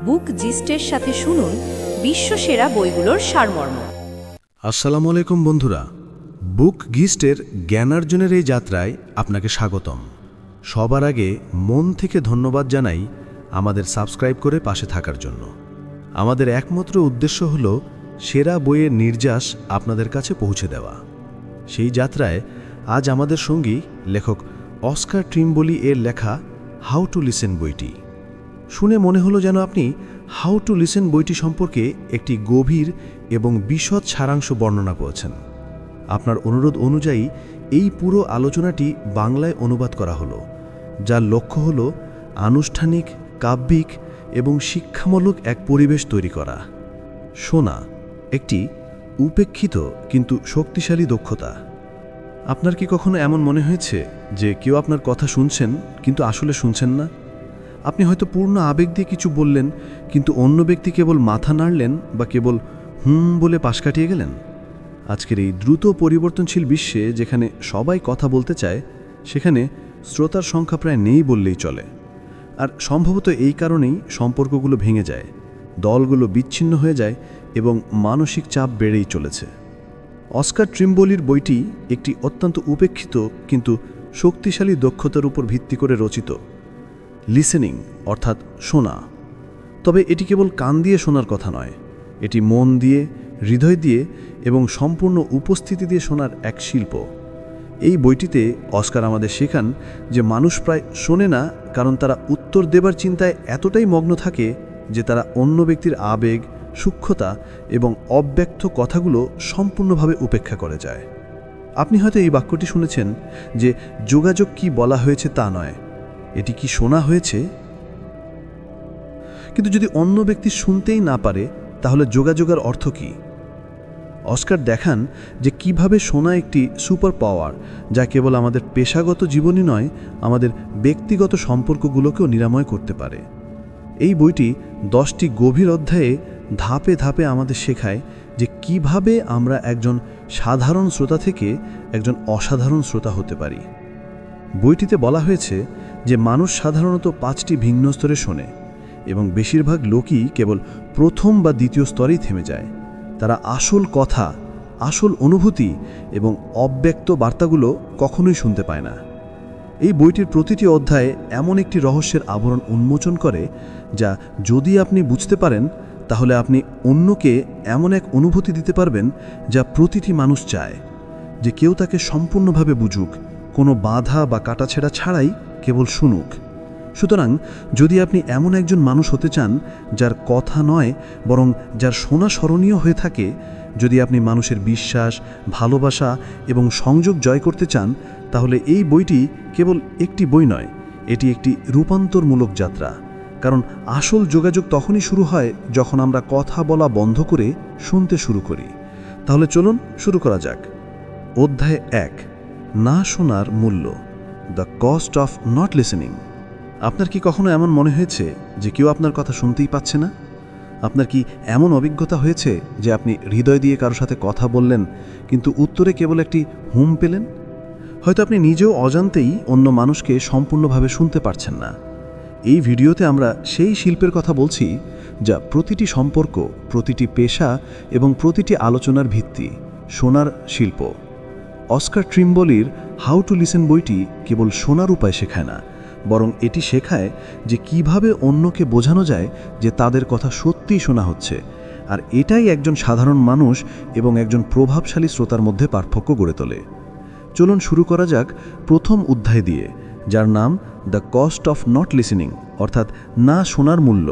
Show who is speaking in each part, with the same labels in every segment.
Speaker 1: বুক জিস্টের সাথে শুনুন বিশ্বসেরা বইগুলোর সারমর্ম।
Speaker 2: আসসালামু আলাইকুম বন্ধুরা, বুক গিস্টের জ্ঞানার্জনের এই যাত্রায় আপনাকে স্বাগতম। সবার আগে মন থেকে ধন্যবাদ জানাই আমাদের সাবস্ক্রাইব করে পাশে থাকার জন্য। আমাদের একমাত্র উদ্দেশ্য হল সেরা বইয়ের নির্যাস আপনাদের কাছে পৌঁছে দেওয়া। সেই যাত্রায় আজ আমাদের সঙ্গী লেখক অস্কার ট্রিম্বলি এর লেখা হাউ টু লিসেন বইটি। শুনে মনে হলো যেন আপনি হাউ টু লিসেন বইটি সম্পর্কে একটি গভীর এবং বিশদ সারাংশ বর্ণনা করেছেন। আপনার অনুরোধ অনুযায়ী এই পুরো আলোচনাটি বাংলায় অনুবাদ করা হলো, যার লক্ষ্য হল আনুষ্ঠানিক, কাব্যিক এবং শিক্ষামূলক এক পরিবেশ তৈরি করা। শোনা একটি উপেক্ষিত কিন্তু শক্তিশালী দক্ষতা। আপনার কি কখনো এমন মনে হয়েছে যে কেউ আপনার কথা শুনছেন কিন্তু আসলে শুনছেন না? আপনি হয়তো পূর্ণ আবেগ দিয়ে কিছু বললেন, কিন্তু অন্য ব্যক্তি কেবল মাথা নাড়লেন বা কেবল বলে পাশ কাটিয়ে গেলেন। আজকের এই দ্রুত পরিবর্তনশীল বিশ্বে, যেখানে সবাই কথা বলতে চায়, সেখানে শ্রোতার সংখ্যা প্রায় নেই বললেই চলে। আর সম্ভবত এই কারণেই সম্পর্কগুলো ভেঙে যায়, দলগুলো বিচ্ছিন্ন হয়ে যায় এবং মানসিক চাপ বেড়েই চলেছে। অস্কার ট্রিম্বলির বইটি একটি অত্যন্ত উপেক্ষিত কিন্তু শক্তিশালী দক্ষতার উপর ভিত্তি করে রচিত। লিসেনিং অর্থাৎ শোনা। তবে এটি কেবল কান দিয়ে শোনার কথা নয়, এটি মন দিয়ে, হৃদয় দিয়ে এবং সম্পূর্ণ উপস্থিতি দিয়ে শোনার এক শিল্প। এই বইটিতে অস্কার আমাদের শেখান যে মানুষ প্রায় শোনে না, কারণ তারা উত্তর দেবার চিন্তায় এতটাই মগ্ন থাকে যে তারা অন্য ব্যক্তির আবেগ, সূক্ষ্মতা এবং অব্যক্ত কথাগুলো সম্পূর্ণভাবে উপেক্ষা করে যায়। আপনি হয়তো এই বাক্যটি শুনেছেন যে যোগাযোগ কি বলা হয়েছে তা নয়, এটি কি শোনা হয়েছে। কিন্তু যদি অন্য ব্যক্তি শুনতেই না পারে, তাহলে যোগাযোগের অর্থ কি? অস্কার দেখান যে কিভাবে শোনা একটি সুপার পাওয়ার, যা কেবল আমাদের পেশাগত জীবনই নয়, আমাদের ব্যক্তিগত সম্পর্কগুলোকেও নিরাময় করতে পারে। এই বইটি 10টি গভীর অধ্যায়ে ধাপে ধাপে আমাদের শেখায় যে কিভাবে আমরা একজন সাধারণ শ্রোতা থেকে একজন অসাধারণ শ্রোতা হতে পারি। বইটিতে বলা হয়েছে যে মানুষ সাধারণত 5টি ভিন্ন স্তরে শোনে এবং বেশিরভাগ লোকই কেবল প্রথম বা দ্বিতীয় স্তরেই থেমে যায়। তারা আসল কথা, আসল অনুভূতি এবং অব্যক্ত বার্তাগুলো কখনোই শুনতে পায় না। এই বইটির প্রতিটি অধ্যায়ে এমন একটি রহস্যের আবরণ উন্মোচন করে যা যদি আপনি বুঝতে পারেন, তাহলে আপনি অন্যকে এমন এক অনুভূতি দিতে পারবেন যা প্রতিটি মানুষ চায়, যে কেউ তাকে সম্পূর্ণভাবে বুঝুক, কোনো বাধা বা কাটাছেঁড়া ছাড়াই কেবল শুনুক। সুতরাং যদি আপনি এমন একজন মানুষ হতে চান যার কথা নয় বরং যার শোনা স্মরণীয় হয়ে থাকে, যদি আপনি মানুষের বিশ্বাস, ভালোবাসা এবং সংযোগ জয় করতে চান, তাহলে এই বইটি কেবল একটি বই নয়, এটি একটি রূপান্তরমূলক যাত্রা। কারণ আসল যোগাযোগ তখনই শুরু হয় যখন আমরা কথা বলা বন্ধ করে শুনতে শুরু করি। তাহলে চলুন শুরু করা যাক। অধ্যায় 1, না শোনার মূল্য, the cost of not listening. আপনার কি কখনো এমন মনে হয়েছে যে কেউ আপনার কথা শুনতেই পাচ্ছে না? আপনার কি এমন অভিজ্ঞতা হয়েছে যে আপনি হৃদয় দিয়ে কারোর সাথে কথা বললেন, কিন্তু উত্তরে কেবল একটি পেলেন? হয়তো আপনি নিজেও অজান্তেই অন্য মানুষকে সম্পূর্ণভাবে শুনতে পারছেন না। এই ভিডিওতে আমরা সেই শিল্পের কথা বলছি যা প্রতিটি সম্পর্ক, প্রতিটি পেশা এবং প্রতিটি আলোচনার ভিত্তি, শোনার শিল্প। অস্কার ট্রিম্বলির হাউ টু লিসেন বইটি কেবল শোনার উপায় শেখায় না, বরং এটি শেখায় যে কিভাবে অন্যকে বোঝানো যায় যে তাদের কথা সত্যিই শোনা হচ্ছে। আর এটাই একজন সাধারণ মানুষ এবং একজন প্রভাবশালী শ্রোতার মধ্যে পার্থক্য গড়ে তোলে। চলুন শুরু করা যাক প্রথম অধ্যায় দিয়ে, যার নাম the cost of not listening, অর্থাৎ না শোনার মূল্য।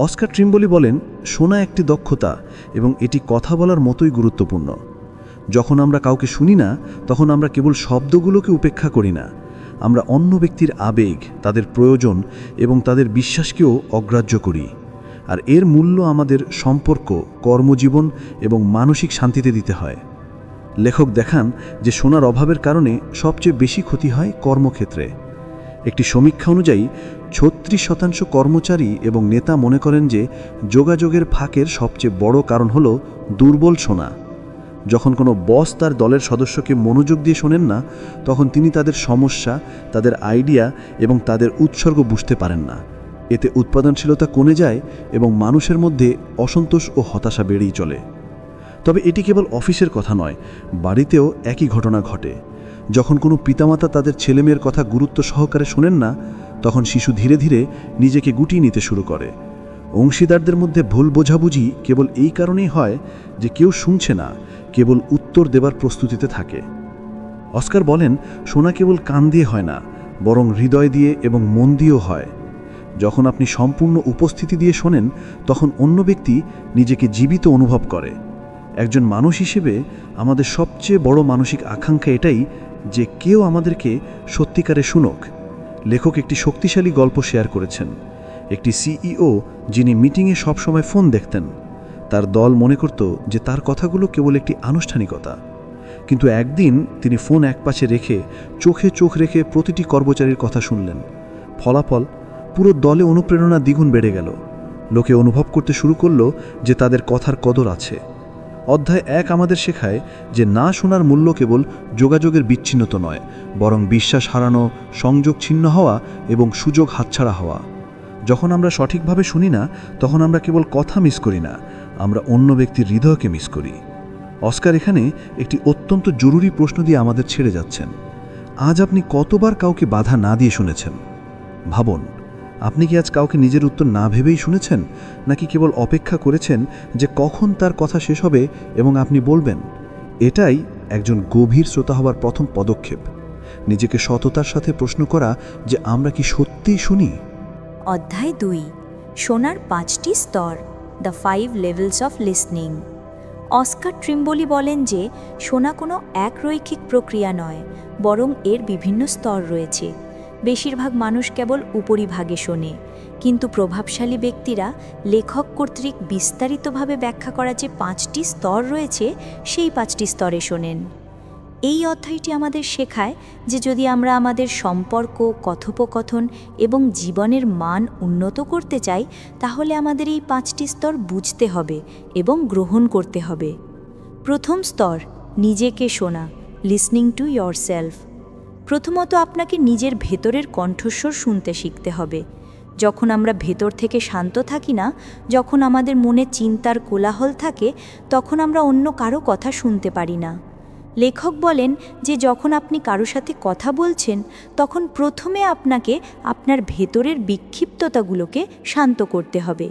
Speaker 2: অস্কার ট্রিম্বলি বলেন, শোনা একটি দক্ষতা এবং এটি কথা বলার মতোই গুরুত্বপূর্ণ। যখন আমরা কাউকে শুনি না, তখন আমরা কেবল শব্দগুলোকে উপেক্ষা করি না, আমরা অন্য ব্যক্তির আবেগ, তাদের প্রয়োজন এবং তাদের বিশ্বাসকেও অগ্রাহ্য করি। আর এর মূল্য আমাদের সম্পর্ক, কর্মজীবন এবং মানসিক শান্তিতে দিতে হয়। লেখক দেখান যে শোনার অভাবের কারণে সবচেয়ে বেশি ক্ষতি হয় কর্মক্ষেত্রে। একটি সমীক্ষা অনুযায়ী 36% কর্মচারী এবং নেতা মনে করেন যে যোগাযোগের ফাঁকের সবচেয়ে বড় কারণ হল দুর্বল শোনা। যখন কোনো বস তার দলের সদস্যকে মনোযোগ দিয়ে শোনেন না, তখন তিনি তাদের সমস্যা, তাদের আইডিয়া এবং তাদের উৎসর্গ বুঝতে পারেন না। এতে উৎপাদনশীলতা কমে যায় এবং মানুষের মধ্যে অসন্তোষ ও হতাশা বেড়েই চলে। তবে এটি কেবল অফিসের কথা নয়, বাড়িতেও একই ঘটনা ঘটে। যখন কোনো পিতামাতা তাদের ছেলেমেয়ের কথা গুরুত্ব সহকারে শোনেন না, তখন শিশু ধীরে ধীরে নিজেকে গুটিয়ে নিতে শুরু করে। অংশীদারদের মধ্যে ভুল বোঝাবুঝি কেবল এই কারণেই হয় যে কেউ শুনছে না, কেবল উত্তর দেবার প্রস্তুতিতে থাকে। অস্কার বলেন, শোনা কেবল কান দিয়ে হয় না, বরং হৃদয় দিয়ে এবং মন দিয়েও হয়। যখন আপনি সম্পূর্ণ উপস্থিতি দিয়ে শোনেন, তখন অন্য ব্যক্তি নিজেকে জীবিত অনুভব করে। একজন মানুষ হিসেবে আমাদের সবচেয়ে বড় মানসিক আকাঙ্ক্ষা এটাই যে কেউ আমাদেরকে সত্যিকারে শুনুক। লেখক একটি শক্তিশালী গল্প শেয়ার করেছেন। একটি সিইও যিনি মিটিংয়ে সবসময় ফোন দেখতেন, তার দল মনে করত যে তার কথাগুলো কেবল একটি আনুষ্ঠানিকতা। কিন্তু একদিন তিনি ফোন একপাশে রেখে চোখে চোখ রেখে প্রতিটি কর্মচারীর কথা শুনলেন। ফলাফল, পুরো দলে অনুপ্রেরণা দ্বিগুণ বেড়ে গেল। লোকে অনুভব করতে শুরু করল যে তাদের কথার কদর আছে। অধ্যায় 1 আমাদের শেখায় যে না শোনার মূল্য কেবল যোগাযোগের বিচ্ছিন্নতা নয়, বরং বিশ্বাস হারানো, সংযোগ ছিন্ন হওয়া এবং সুযোগ হাতছাড়া হওয়া। যখন আমরা সঠিকভাবে শুনি না, তখন আমরা কেবল কথা মিস করি না, আমরা অন্য ব্যক্তির হৃদয়কে মিস করি। অস্কার এখানে একটি অত্যন্ত জরুরি প্রশ্ন দিয়ে আমাদের ছেড়ে যাচ্ছেন। আজ আপনি কতবার কাউকে বাধা না দিয়ে শুনেছেন? ভাবুন, আপনি কি আজ কাউকে নিজের উত্তর না ভেবেই শুনেছেন, নাকি কেবল অপেক্ষা করেছেন যে কখন তার কথা শেষ হবে এবং আপনি বলবেন? এটাই একজন গভীর শ্রোতা হওয়ার প্রথম পদক্ষেপ, নিজেকে সততার সাথে প্রশ্ন করা যে আমরা কি সত্যিই শুনি।
Speaker 1: অধ্যায় 2, শোনার 5টি স্তর, the 5 levels of listening. Oscar Trimble বলেন যে শোনা কোনো একরৈখিক প্রক্রিয়া নয়, বরং এর বিভিন্ন স্তর রয়েছে। বেশিরভাগ মানুষ কেবল উপরিভাগে শোনে, কিন্তু প্রভাবশালী ব্যক্তিরা লেখক কর্তৃক বিস্তারিতভাবে ব্যাখ্যা করা যে 5টি স্তর রয়েছে, সেই 5টি স্তরে শোনেন। এই অধ্যায়টি আমাদের শেখায় যে যদি আমরা আমাদের সম্পর্ক, কথোপকথন এবং জীবনের মান উন্নত করতে চাই, তাহলে আমাদের এই 5টি স্তর বুঝতে হবে এবং গ্রহণ করতে হবে। প্রথম স্তর, নিজেকে শোনা, লিসনিং টু ইয়োরসেলফ। প্রথমত আপনাকে নিজের ভেতরের কণ্ঠস্বর শুনতে শিখতে হবে। যখন আমরা ভেতর থেকে শান্ত থাকি না, যখন আমাদের মনে চিন্তার কোলাহল থাকে, তখন আমরা অন্য কারো কথা শুনতে পারি না। লেখক বলেন যে যখন আপনি কারো সাথে কথা বলছেন, তখন প্রথমে আপনাকে আপনার ভেতরের বিক্ষিপ্ততাগুলোকে শান্ত করতে হবে।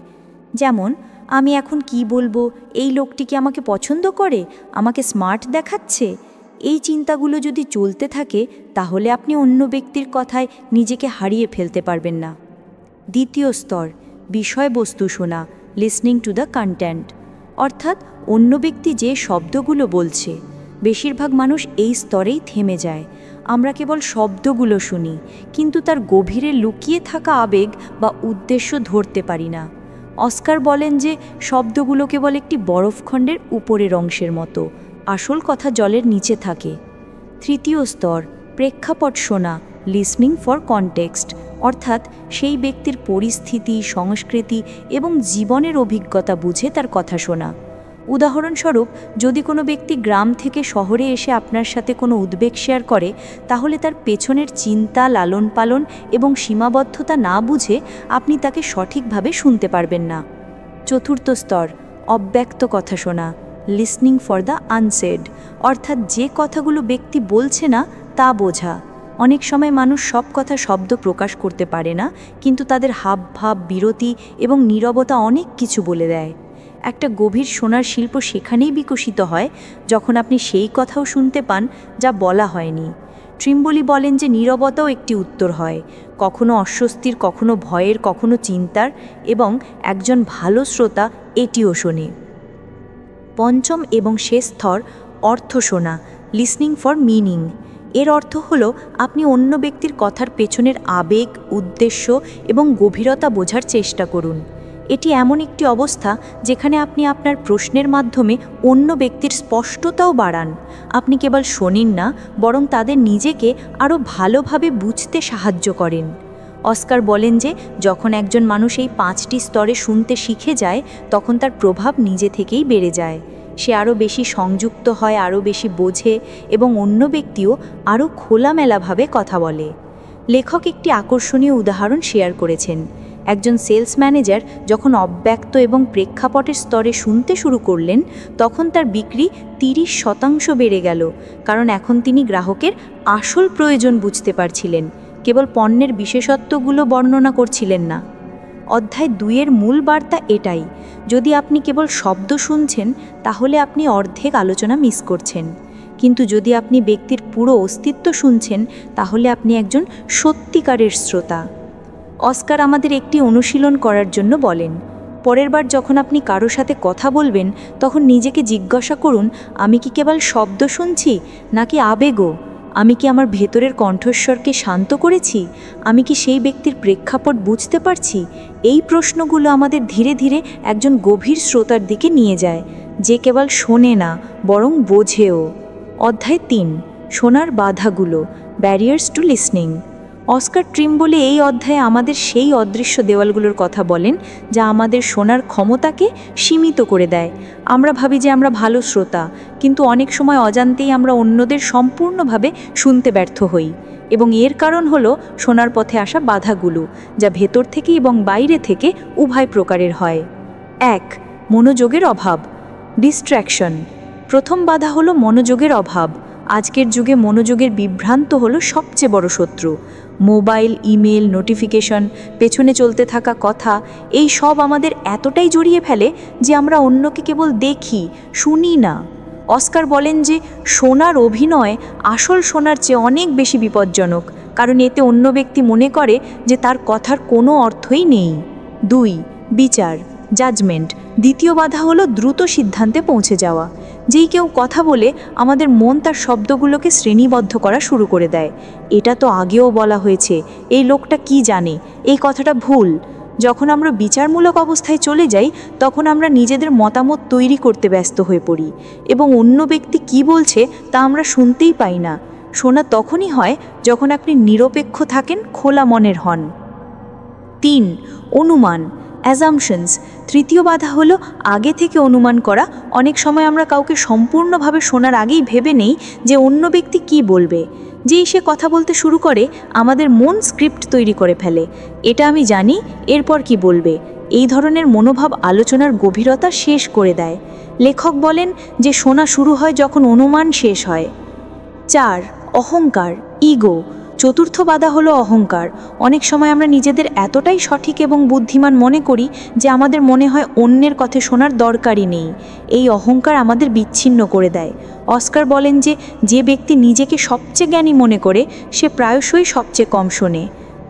Speaker 1: যেমন, আমি এখন কি বলবো, এই লোকটি কি আমাকে পছন্দ করে, আমাকে স্মার্ট দেখাচ্ছে? এই চিন্তাগুলো যদি চলতে থাকে, তাহলে আপনি অন্য ব্যক্তির কথায় নিজেকে হারিয়ে ফেলতে পারবেন না। দ্বিতীয় স্তর, বিষয়বস্তু শোনা, লিসনিং টু দ্য কন্টেন্ট। অর্থাৎ অন্য ব্যক্তি যে শব্দগুলো বলছে, বেশিরভাগ মানুষ এই স্তরেই থেমে যায়। আমরা কেবল শব্দগুলো শুনি, কিন্তু তার গভীরে লুকিয়ে থাকা আবেগ বা উদ্দেশ্য ধরতে পারি না। অস্কার বলেন যে শব্দগুলো কেবল একটি বরফখণ্ডের উপরের অংশের মতো, আসল কথা জলের নিচে থাকে। তৃতীয় স্তর, প্রেক্ষাপট শোনা, লিসনিং ফর কনটেক্সট। অর্থাৎ সেই ব্যক্তির পরিস্থিতি, সংস্কৃতি এবং জীবনের অভিজ্ঞতা বুঝে তার কথা শোনা। উদাহরণস্বরূপ, যদি কোনো ব্যক্তি গ্রাম থেকে শহরে এসে আপনার সাথে কোনো উদ্বেগ শেয়ার করে, তাহলে তার পেছনের চিন্তা, লালন পালন এবং সীমাবদ্ধতা না বুঝে আপনি তাকে সঠিকভাবে শুনতে পারবেন না। চতুর্থ স্তর, অব্যক্ত কথা শোনা, লিসনিং ফর দ্য আনসেড। অর্থাৎ যে কথাগুলো ব্যক্তি বলছে না তা বোঝা। অনেক সময় মানুষ সব কথা শব্দ প্রকাশ করতে পারে না, কিন্তু তাদের হাবভাব, বিরতি এবং নীরবতা অনেক কিছু বলে দেয়। একটা গভীর শোনার শিল্প সেখানেই বিকশিত হয় যখন আপনি সেই কথাও শুনতে পান যা বলা হয়নি। ট্রিম্বলি বলেন যে নীরবতাও একটি উত্তর হয়, কখনো অস্বস্তির, কখনো ভয়ের, কখনো চিন্তার, এবং একজন ভালো শ্রোতা এটিও শোনে। পঞ্চম এবং শেষ স্তর, অর্থ শোনা, লিসনিং ফর মিনিং। এর অর্থ হলো আপনি অন্য ব্যক্তির কথার পেছনের আবেগ, উদ্দেশ্য এবং গভীরতা বোঝার চেষ্টা করুন। এটি এমন একটি অবস্থা যেখানে আপনি আপনার প্রশ্নের মাধ্যমে অন্য ব্যক্তির স্পষ্টতাও বাড়ান। আপনি কেবল শোনেন না, বরং তাদের নিজেকে আরও ভালোভাবে বুঝতে সাহায্য করেন। অস্কার বলেন যে যখন একজন মানুষ এই 5টি স্তরে শুনতে শিখে যায়, তখন তার প্রভাব নিজে থেকেই বেড়ে যায়। সে আরও বেশি সংযুক্ত হয়, আরও বেশি বোঝে এবং অন্য ব্যক্তিও আরও খোলামেলাভাবে কথা বলে। লেখক একটি আকর্ষণীয় উদাহরণ শেয়ার করেছেন। একজন সেলস ম্যানেজার যখন অব্যক্ত এবং প্রেক্ষাপটের স্তরে শুনতে শুরু করলেন, তখন তার বিক্রি 30% বেড়ে গেল, কারণ এখন তিনি গ্রাহকের আসল প্রয়োজন বুঝতে পারছিলেন, কেবল পণ্যের বিশেষত্বগুলো বর্ণনা করছিলেন না। অধ্যায় 2-এর মূল বার্তা এটাই: যদি আপনি কেবল শব্দ শুনছেন, তাহলে আপনি অর্ধেক আলোচনা মিস করছেন, কিন্তু যদি আপনি ব্যক্তির পুরো অস্তিত্ব শুনছেন, তাহলে আপনি একজন সত্যিকারের শ্রোতা। অস্কার আমাদের একটি অনুশীলন করার জন্য বলেন। পরের বার যখন আপনি কারো সাথে কথা বলবেন, তখন নিজেকে জিজ্ঞাসা করুন, আমি কি কেবল শব্দ শুনছি নাকি আবেগও? আমি কি আমার ভেতরের কণ্ঠস্বরকে শান্ত করেছি? আমি কি সেই ব্যক্তির প্রেক্ষাপট বুঝতে পারছি? এই প্রশ্নগুলো আমাদের ধীরে ধীরে একজন গভীর শ্রোতার দিকে নিয়ে যায়, যে কেবল শোনে না, বরং বোঝেও। অধ্যায় 3, শোনার বাধাগুলো, barriers two listening. Oscar Trimble এই অধ্যায়ে আমাদের সেই অদৃশ্য দেওয়ালগুলোর কথা বলেন, যা আমাদের শোনার ক্ষমতাকে সীমিত করে দেয়। আমরা ভাবি যে আমরা ভালো শ্রোতা, কিন্তু অনেক সময় অজান্তেই আমরা অন্যদের সম্পূর্ণভাবে শুনতে ব্যর্থ হই। এবং এর কারণ হলো শোনার পথে আসা বাধাগুলো, যা ভেতর থেকে এবং বাইরে থেকে উভয় প্রকারের হয়। 1. মনোযোগের অভাব, ডিস্ট্র্যাকশন। প্রথম বাধা হলো মনোযোগের অভাব। আজকের যুগে মনোযোগের বিভ্রান্ত হলো সবচেয়ে বড় শত্রু। মোবাইল, ইমেল, নোটিফিকেশন, পেছনে চলতে থাকা কথা, এই সব আমাদের এতটাই জড়িয়ে ফেলে যে আমরা অন্যকে কেবল দেখি, শুনি না। অস্কার বলেন যে শোনার অভিনয় আসল শোনার চেয়ে অনেক বেশি বিপজ্জনক, কারণ এতে অন্য ব্যক্তি মনে করে যে তার কথার কোনো অর্থই নেই। 2. বিচার, জাজমেন্ট। দ্বিতীয় বাধা হলো দ্রুত সিদ্ধান্তে পৌঁছে যাওয়া। যেই কেউ কথা বলে, আমাদের মন তার শব্দগুলোকে শ্রেণীবদ্ধ করা শুরু করে দেয়। এটা তো আগেও বলা হয়েছে, এই লোকটা কি জানে, এই কথাটা ভুল। যখন আমরা বিচারমূলক অবস্থায় চলে যাই, তখন আমরা নিজেদের মতামত তৈরি করতে ব্যস্ত হয়ে পড়ি, এবং অন্য ব্যক্তি কি বলছে তা আমরা শুনতেই পাই না। শোনা তখনই হয় যখন আপনি নিরপেক্ষ থাকেন, খোলা মনের হন। 3. অনুমান, অ্যাজাম্পশনস। তৃতীয় বাধা হলো আগে থেকে অনুমান করা। অনেক সময় আমরা কাউকে সম্পূর্ণভাবে শোনার আগেই ভেবে নেই যে অন্য ব্যক্তি কি বলবে। যেই সে কথা বলতে শুরু করে, আমাদের মন স্ক্রিপ্ট তৈরি করে ফেলে, এটা আমি জানি, এরপর কি বলবে। এই ধরনের মনোভাব আলোচনার গভীরতা শেষ করে দেয়। লেখক বলেন যে শোনা শুরু হয় যখন অনুমান শেষ হয়। 4. অহংকার, ইগো। চতুর্থ বাধা হলো অহংকার। অনেক সময় আমরা নিজেদের এতটাই সঠিক এবং বুদ্ধিমান মনে করি যে আমাদের মনে হয় অন্যের কথা শোনার দরকারই নেই। এই অহংকার আমাদের বিচ্ছিন্ন করে দেয়। অস্কার বলেন যে যে ব্যক্তি নিজেকে সবচেয়ে জ্ঞানী মনে করে, সে প্রায়শই সবচেয়ে কম শোনে।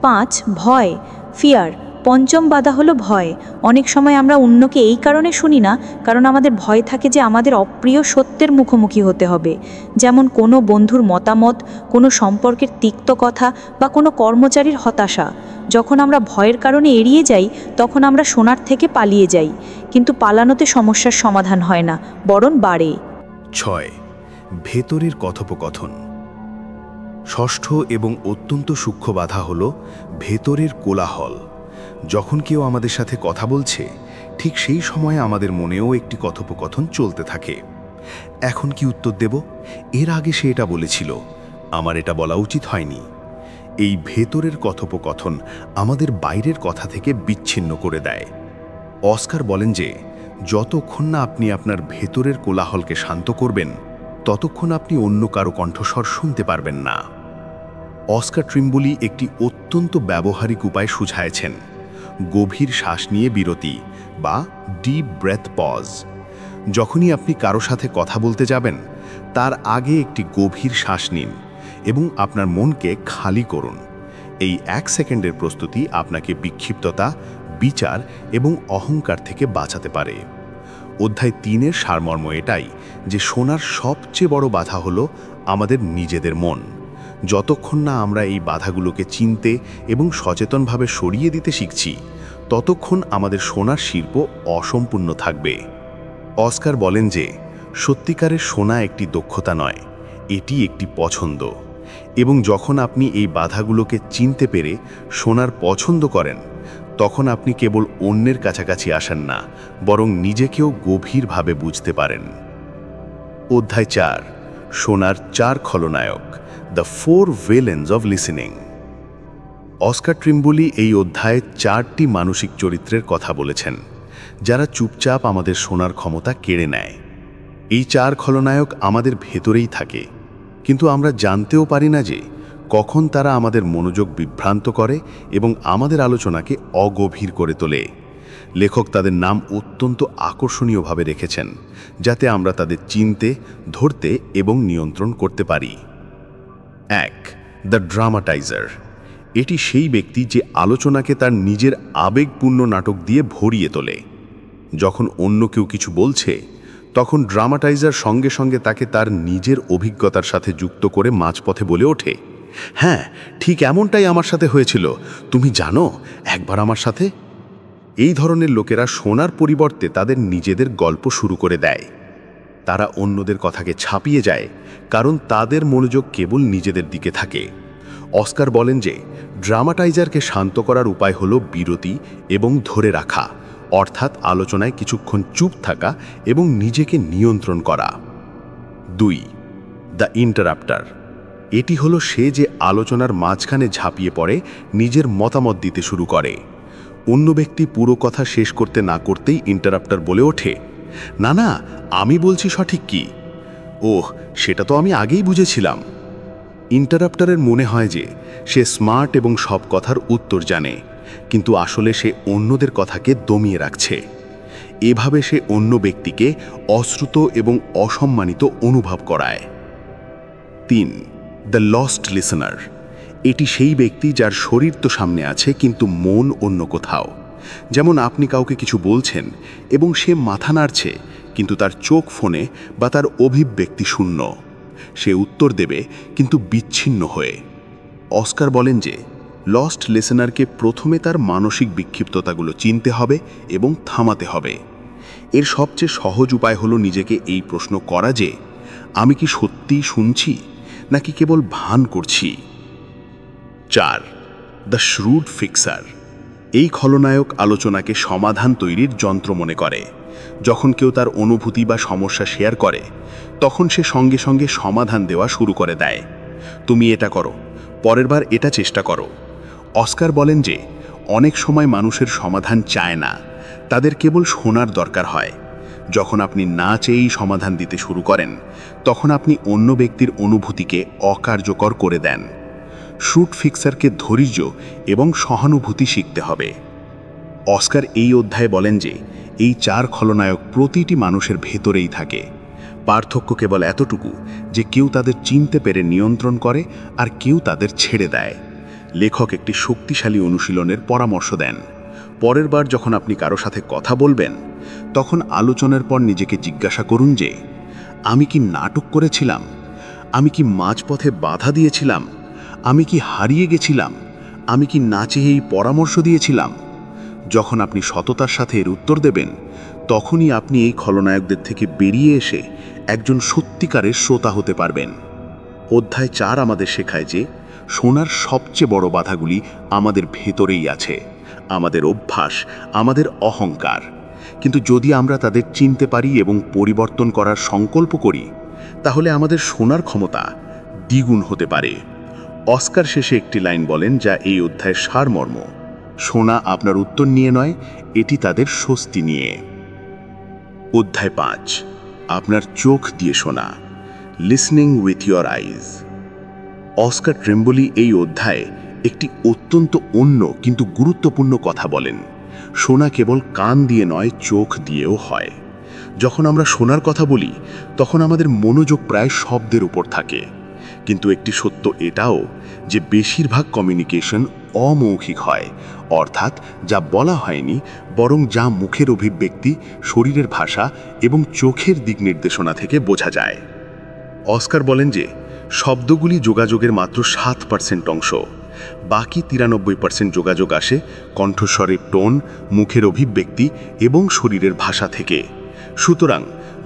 Speaker 1: 5. ভয়, ফিয়ার। পঞ্চম বাধা হলো ভয়। অনেক সময় আমরা অন্যকে এই কারণে শুনি না, কারণ আমাদের ভয় থাকে যে আমাদের অপ্রিয় সত্যের মুখোমুখি হতে হবে, যেমন কোনো বন্ধুর মতামত, কোনো সম্পর্কের তিক্ত কথা বা কোনো কর্মচারীর হতাশা। যখন আমরা ভয়ের কারণে এড়িয়ে যাই, তখন আমরা শোনার থেকে পালিয়ে যাই, কিন্তু পালানোতে সমস্যার সমাধান হয় না, বরং বাড়ে।
Speaker 3: 6. ভেতরের কথোপকথন। ষষ্ঠ এবং অত্যন্ত সূক্ষ্ম বাধা হল ভেতরের কোলাহল। যখন কেউ আমাদের সাথে কথা বলছে, ঠিক সেই সময়ে আমাদের মনেও একটি কথোপকথন চলতে থাকে। এখন কি উত্তর দেব? এর আগে সে এটা বলেছিল, আমার এটা বলা উচিত হয়নি। এই ভেতরের কথোপকথন আমাদের বাইরের কথা থেকে বিচ্ছিন্ন করে দেয়। অস্কার বলেন যে যতক্ষণ না আপনি আপনার ভেতরের কোলাহলকে শান্ত করবেন, ততক্ষণ আপনি অন্য কারো কণ্ঠস্বর শুনতে পারবেন না। অস্কার ট্রিম্বলি একটি অত্যন্ত ব্যবহারিক উপায় সুঝাইছেন: গভীর শ্বাস নিয়ে বিরতি বা ডিপ ব্রেথ পজ। যখনই আপনি কারো সাথে কথা বলতে যাবেন, তার আগে একটি গভীর শ্বাস নিন এবং আপনার মনকে খালি করুন। এই 1 সেকেন্ডের প্রস্তুতি আপনাকে বিক্ষিপ্ততা, বিচার এবং অহংকার থেকে বাঁচাতে পারে। অধ্যায় 3-এর সারমর্ম এটাই যে শোনার সবচেয়ে বড় বাধা হলো আমাদের নিজেদের মন। যতক্ষণ না আমরা এই বাধাগুলোকে চিনতে এবং সচেতনভাবে সরিয়ে দিতে শিখছি, ততক্ষণ আমাদের শোনার শিল্প অসম্পূর্ণ থাকবে। অস্কার বলেন যে সত্যিকারের শোনা একটি দক্ষতা নয়, এটি একটি পছন্দ। এবং যখন আপনি এই বাধাগুলোকে চিনতে পেরে শোনার পছন্দ করেন, তখন আপনি কেবল অন্যের কাছাকাছি আসেন না, বরং নিজেকেও গভীরভাবে বুঝতে পারেন। অধ্যায় 4, শোনার 4 খলনায়ক, the 4 villains of listening. Oscar Trimble এই অধ্যায়ে 4টি মানসিক চরিত্রের কথা বলেছেন, যারা চুপচাপ আমাদের শোনার ক্ষমতা কেড়ে নেয়। এই 4 খলনায়ক আমাদের ভেতরেই থাকে, কিন্তু আমরা জানতেও পারি না যে কখন তারা আমাদের মনোযোগ বিভ্রান্ত করে এবং আমাদের আলোচনাকে অগভীর করে তোলে। লেখক তাদের নাম অত্যন্ত আকর্ষণীয়ভাবে রেখেছেন, যাতে আমরা তাদের চিনতে, ধরতে এবং নিয়ন্ত্রণ করতে পারি। 1. দ্য ড্রামাটাইজার। এটি সেই ব্যক্তি যে আলোচনাকে তার নিজের আবেগপূর্ণ নাটক দিয়ে ভরিয়ে তোলে। যখন অন্য কেউ কিছু বলছে, তখন ড্রামাটাইজার সঙ্গে সঙ্গে তাকে তার নিজের অভিজ্ঞতার সাথে যুক্ত করে মাঝপথে বলে ওঠে, হ্যাঁ, ঠিক এমনটাই আমার সাথে হয়েছিল, তুমি জানো একবার আমার সাথে। এই ধরনের লোকেরা শোনার পরিবর্তে তাদের নিজেদের গল্প শুরু করে দেয়। তারা অন্যদের কথাকে ছাপিয়ে যায়, কারণ তাদের মনোযোগ কেবল নিজেদের দিকে থাকে। অস্কার বলেন যে ড্রামাটাইজারকে শান্ত করার উপায় হলো বিরতি এবং ধরে রাখা, অর্থাৎ আলোচনায় কিছুক্ষণ চুপ থাকা এবং নিজেকে নিয়ন্ত্রণ করা। 2. দ্য ইন্টারাপ্টার। এটি হলো সে যে আলোচনার মাঝখানে ঝাঁপিয়ে পড়ে নিজের মতামত দিতে শুরু করে। অন্য ব্যক্তি পুরো কথা শেষ করতে না করতেই ইন্টারাপ্টার বলে ওঠে, না না, আমি বলছি সঠিক কি, ওহ সেটা তো আমি আগেই বুঝেছিলাম। ইন্টারাপ্টারের মনে হয় যে সে স্মার্ট এবং সব কথার উত্তর জানে, কিন্তু আসলে সে অন্যদের কথাকে দমিয়ে রাখছে। এভাবে সে অন্য ব্যক্তিকে অশ্রুত এবং অসম্মানিত অনুভব করায়। 3. The lost listener. এটি সেই ব্যক্তি যার শরীর তো সামনে আছে কিন্তু মন অন্য কোথাও। যেমন আপনি কাউকে কিছু বলছেন এবং সে মাথা নাড়ছে, কিন্তু তার চোখ ফোনে বা তার অভিব্যক্তি শূন্য। সে উত্তর দেবে কিন্তু বিচ্ছিন্ন হয়ে। অস্কার বলেন যে লস্ট লিসনারকে প্রথমে তার মানসিক বিক্ষিপ্ততাগুলো চিনতে হবে এবং থামাতে হবে। এর সবচেয়ে সহজ উপায় হলো নিজেকে এই প্রশ্ন করা যে আমি কি সত্যিই শুনছি নাকি কেবল ভান করছি। 4. The shrewd fixer. এই খলনায়ক আলোচনাকে সমাধান তৈরির যন্ত্র মনে করে। যখন কেউ তার অনুভূতি বা সমস্যা শেয়ার করে, তখন সে সঙ্গে সঙ্গে সমাধান দেওয়া শুরু করে দেয়। তুমি এটা করো, পরের বার এটা চেষ্টা করো। অস্কার বলেন যে অনেক সময় মানুষের সমাধান চায় না, তাদের কেবল শোনার দরকার হয়। যখন আপনি না চেয়েই সমাধান দিতে শুরু করেন, তখন আপনি অন্য ব্যক্তির অনুভূতিকে অকার্যকর করে দেন। শ্রুড ফিক্সারকে ধৈর্য এবং সহানুভূতি শিখতে হবে। অস্কার এই অধ্যায়ে বলেন যে এই 4 খলনায়ক প্রতিটি মানুষের ভেতরেই থাকে। পার্থক্য কেবল এতটুকু যে কেউ তাদের চিনতে পেরে নিয়ন্ত্রণ করে আর কেউ তাদের ছেড়ে দেয়। লেখক একটি শক্তিশালী অনুশীলনের পরামর্শ দেন। পরের বার যখন আপনি কারো সাথে কথা বলবেন, তখন আলোচনার পর নিজেকে জিজ্ঞাসা করুন যে আমি কি নাটক করেছিলাম, আমি কি মাঝপথে বাধা দিয়েছিলাম, আমি কি হারিয়ে গেছিলাম, আমি কি না চেয়েই পরামর্শ দিয়েছিলাম। যখন আপনি সততার সাথে এর উত্তর দেবেন, তখনই আপনি এই খলনায়কদের থেকে বেরিয়ে এসে একজন সত্যিকারের শ্রোতা হতে পারবেন। অধ্যায় 4 আমাদের শেখায় যে শোনার সবচেয়ে বড় বাধাগুলি আমাদের ভেতরেই আছে, আমাদের অভ্যাস, আমাদের অহংকার। কিন্তু যদি আমরা তাদের চিনতে পারি এবং পরিবর্তন করার সংকল্প করি, তাহলে আমাদের শোনার ক্ষমতা দ্বিগুণ হতে পারে। অস্কার শেষে একটি লাইন বলেন যা এই অধ্যায়ের সারমর্ম, শোনা আপনার উত্তর নিয়ে নয়, এটি তাদের স্বস্তি নিয়ে। অধ্যায় 5, আপনার চোখ দিয়ে শোনা, listening with your eyes. Oscar Trimble এই অধ্যায়ে একটি অত্যন্ত অন্য কিন্তু গুরুত্বপূর্ণ কথা বলেন। শোনা কেবল কান দিয়ে নয়, চোখ দিয়েও হয়। যখন আমরা শোনার কথা বলি, তখন আমাদের মনোযোগ প্রায় শব্দের উপর থাকে। কিন্তু একটি সত্য এটাও যে বেশিরভাগ কমিউনিকেশন অমৌখিক হয়, অর্থাৎ যা বলা হয়নি বরং যা মুখের অভিব্যক্তি, শরীরের ভাষা এবং চোখের দিক নির্দেশনা থেকে বোঝা যায়। অস্কার বলেন যে শব্দগুলি যোগাযোগের মাত্র 7% অংশ, বাকি 93% যোগাযোগ আসে কণ্ঠস্বরের টোন, মুখের অভিব্যক্তি এবং শরীরের ভাষা থেকে। সুতরাং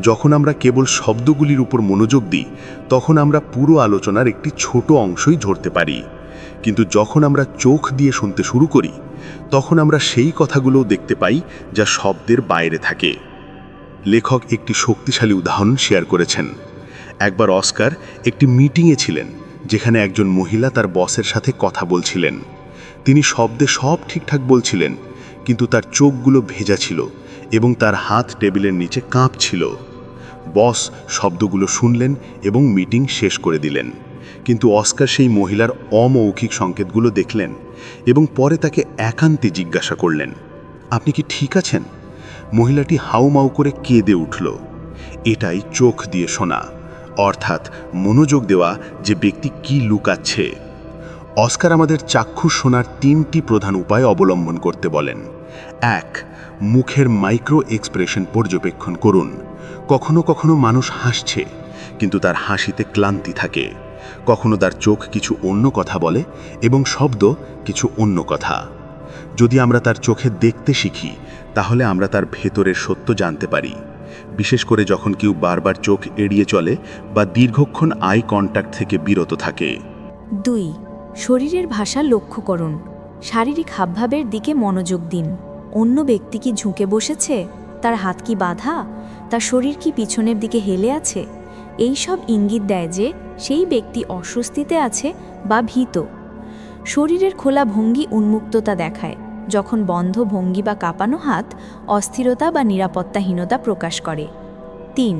Speaker 3: যখন আমরা কেবল শব্দগুলির উপর মনোযোগ দিই, তখন আমরা পুরো আলোচনার একটি ছোট অংশই ধরতে পারি। কিন্তু যখন আমরা চোখ দিয়ে শুনতে শুরু করি, তখন আমরা সেই কথাগুলোও দেখতে পাই যা শব্দের বাইরে থাকে। লেখক একটি শক্তিশালী উদাহরণ শেয়ার করেছেন। একবার অস্কার একটি মিটিংয়ে ছিলেন যেখানে একজন মহিলা তার বসের সাথে কথা বলছিলেন। তিনি শব্দে সব ঠিকঠাক বলছিলেন, কিন্তু তার চোখগুলো ভেজা ছিল এবং তার হাত টেবিলের নিচে কাঁপছিল। বস শব্দগুলো শুনলেন এবং মিটিং শেষ করে দিলেন, কিন্তু অস্কার সেই মহিলার অমৌখিক সংকেতগুলো দেখলেন এবং পরে তাকে একান্তে জিজ্ঞাসা করলেন, আপনি কি ঠিক আছেন? মহিলাটি হাউমাউ করে কেঁদে উঠল। এটাই চোখ দিয়ে শোনা, অর্থাৎ মনোযোগ দেওয়া যে ব্যক্তি কি লুকাচ্ছে। অস্কার আমাদের চাক্ষুষ শোনার 3টি প্রধান উপায় অবলম্বন করতে বলেন। 1. মুখের মাইক্রো এক্সপ্রেশন পর্যবেক্ষণ করুন। কখনো কখনো মানুষ হাসছে, কিন্তু তার হাসিতে ক্লান্তি থাকে। কখনো তার চোখ কিছু অন্য কথা বলে এবং শব্দ কিছু অন্য কথা। যদি আমরা তার চোখে দেখতে শিখি, তাহলে আমরা তার ভেতরের সত্য জানতে পারি, বিশেষ করে যখন কেউ বারবার চোখ এড়িয়ে চলে বা দীর্ঘক্ষণ আই কন্ট্যাক্ট থেকে বিরত থাকে।
Speaker 1: 2. শরীরের ভাষা লক্ষ্য করুন। শারীরিক হাবভাবের দিকে মনোযোগ দিন। অন্য ব্যক্তি কি ঝুঁকে বসেছে? তার হাত কি বাঁধা? তার শরীর কি পিছনের দিকে হেলে আছে? এই সব ইঙ্গিত দেয় যে সেই ব্যক্তি অস্বস্তিতে আছে বা ভীত। শরীরের খোলা ভঙ্গি উন্মুক্ততা দেখায়, যখন বন্ধ ভঙ্গি বা কাঁপানো হাত অস্থিরতা বা নিরাপত্তাহীনতা প্রকাশ করে। 3.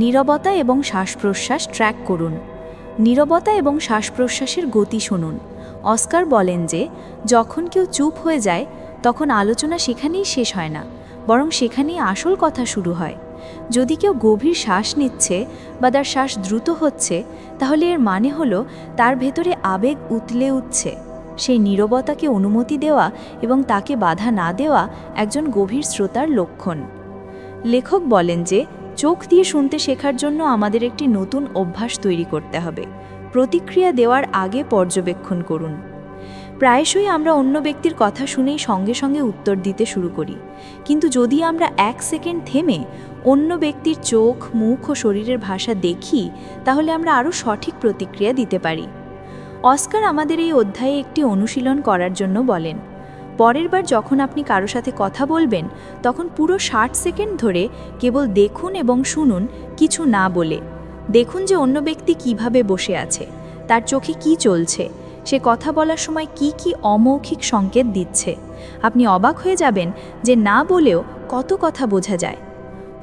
Speaker 1: নীরবতা এবং শ্বাস-প্রশ্বাস ট্র্যাক করুন। নীরবতা এবং শ্বাস-প্রশ্বাসের গতি শুনুন। অস্কার বলেন যে যখন কেউ চুপ হয়ে যায়, তখন আলোচনা সেখানেই শেষ হয় না, বরং সেখানেই আসল কথা শুরু হয়। যদি কেউ গভীর শ্বাস নিচ্ছে বা তার শ্বাস দ্রুত হচ্ছে, তাহলে এর মানে হলো তার ভেতরে আবেগ উতলে উঠছে। সেই নীরবতাকে অনুমতি দেওয়া এবং তাকে বাধা না দেওয়া একজন গভীর শ্রোতার লক্ষণ। লেখক বলেন যে চোখ দিয়ে শুনতে শেখার জন্য আমাদের একটি নতুন অভ্যাস তৈরি করতে হবে। প্রতিক্রিয়া দেওয়ার আগে পর্যবেক্ষণ করুন। প্রায়শই আমরা অন্য ব্যক্তির কথা শুনেই সঙ্গে সঙ্গে উত্তর দিতে শুরু করি, কিন্তু যদি আমরা 1 সেকেন্ড থেমে অন্য ব্যক্তির চোখ, মুখ ও শরীরের ভাষা দেখি, তাহলে আমরা আরও সঠিক প্রতিক্রিয়া দিতে পারি। অস্কার আমাদের এই অধ্যায়ে একটি অনুশীলন করার জন্য বলেন। পরের বার যখন আপনি কারো সাথে কথা বলবেন, তখন পুরো 60 সেকেন্ড ধরে কেবল দেখুন এবং শুনুন, কিছু না বলে। দেখুন যে অন্য ব্যক্তি কিভাবে বসে আছে, তার চোখে কি চলছে, সে কথা বলার সময় কি কি অমৌখিক সংকেত দিচ্ছে। আপনি অবাক হয়ে যাবেন যে না বলেও কত কথা বোঝা যায়।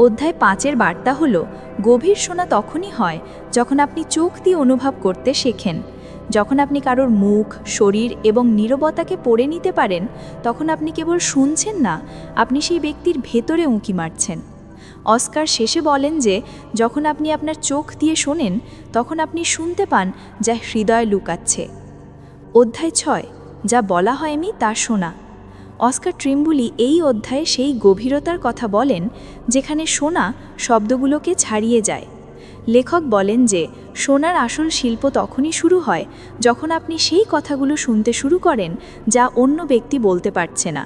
Speaker 1: অধ্যায় 5-এর বার্তা হলো, গভীর শোনা তখনই হয় যখন আপনি চোখ দিয়ে অনুভব করতে শেখেন। যখন আপনি কারোর মুখ, শরীর এবং নীরবতাকে পড়ে নিতে পারেন, তখন আপনি কেবল শুনছেন না, আপনি সেই ব্যক্তির ভেতরে উঁকি মারছেন। অস্কার শেষে বলেন যে যখন আপনি আপনার চোখ দিয়ে শোনেন, তখন আপনি শুনতে পান যা হৃদয় লুকাচ্ছে। অধ্যায় 6, যা বলা হয়নি তা শোনা। অস্কার ট্রিম্বুলি এই অধ্যায়ে সেই গভীরতার কথা বলেন যেখানে শোনা শব্দগুলোকে ছাড়িয়ে যায়। লেখক বলেন যে শোনার আসল শিল্প তখনই শুরু হয় যখন আপনি সেই কথাগুলো শুনতে শুরু করেন যা অন্য ব্যক্তি বলতে পারছে না।